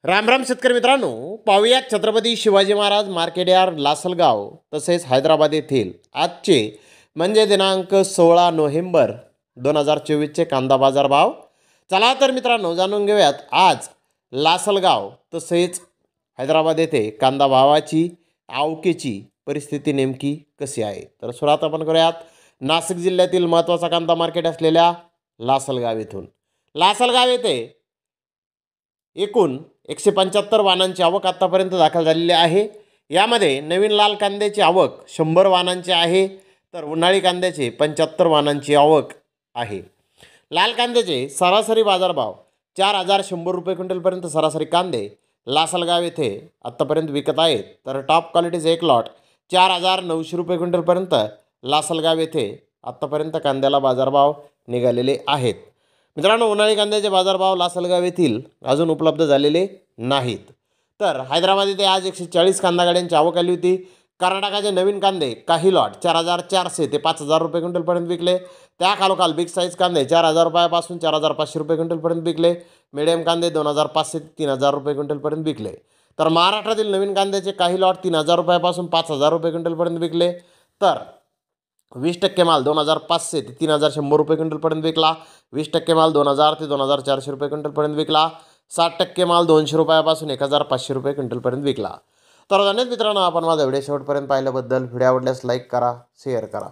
राम राम शेतकरी मित्रांनो, पाहूयात छत्रपती शिवाजी महाराज मार्केट यार्ड लासलगाव तसेच हैदराबाद येथील आजचे म्हणजे दिनांक 16 नोव्हेंबर 2024चे कांदा बाजार भाव. चला तर मित्रांनो जाणून घेऊयात आज लासलगाव तसेच हैदराबाद येथे कांदा भावाची आवकेची परिस्थिती नेमकी कशी आहे. तर सुरुवात आपण करूयात नाशिक जिल्ह्यातील महत्त्वाचा कांदा मार्केट असलेल्या लासलगाव येथून. लासलगाव येथे एकूण 175 वाहनांची आवक आत्तापर्यंत दाखल झालेली आहे. यामध्ये नवीन लाल कांद्याची आवक 100 वाहनांची आहे, तर उन्हाळी कांद्याचे 75 वाहनांची आवक आहे. लाल कांद्याचे सरासरी बाजारभाव 4100 रुपये क्विंटलपर्यंत सरासरी कांदे लासलगाव येथे आत्तापर्यंत विकत आहेत. तर टॉप क्वालिटीचे एक लॉट 4900 रुपये क्विंटलपर्यंत लासलगाव येथे आत्तापर्यंत कांद्याला बाजारभाव निघालेले आहेत. मित्रांनो, उन्हाळी कांद्याचे बाजारभाव लासलगाव येथील अजून उपलब्ध झालेले नाहीत. तर हैदराबाद येथे आज 140 कांदा गाड्यांची आवक आली होती. कर्नाटकाचे नवीन कांदे काही लॉट 4400 ते 5000 रुपये क्विंटलपर्यंत विकले. त्या खालोखाल बिग साईज कांदे 4000 रुपयापासून 4500 रुपये क्विंटलपर्यंत विकले. मिडियम कांदे 2500 ते 3000 रुपये क्विंटलपर्यंत विकले. तर महाराष्ट्रातील नवीन कांद्याचे काही लॉट 3000 रुपयापासून 5000 रुपये क्विंटलपर्यंत विकले. तर 20% माल 2500 ते 3100 रुपये क्विंटलपर्यंत विकला. 20% माल 2000 ते 2400 रुपये क्विंटलपर्यंत विकला. 60% माल 200 रुपयापासून 1500 रुपये क्विंटलपर्यंत विकला. तर धन्यवाद मित्रांनो, आपण माझा व्हिडिओ शेवटपर्यंत पाहिल्याबद्दल. व्हिडिओ आवडल्यास लाईक करा, शेअर करा.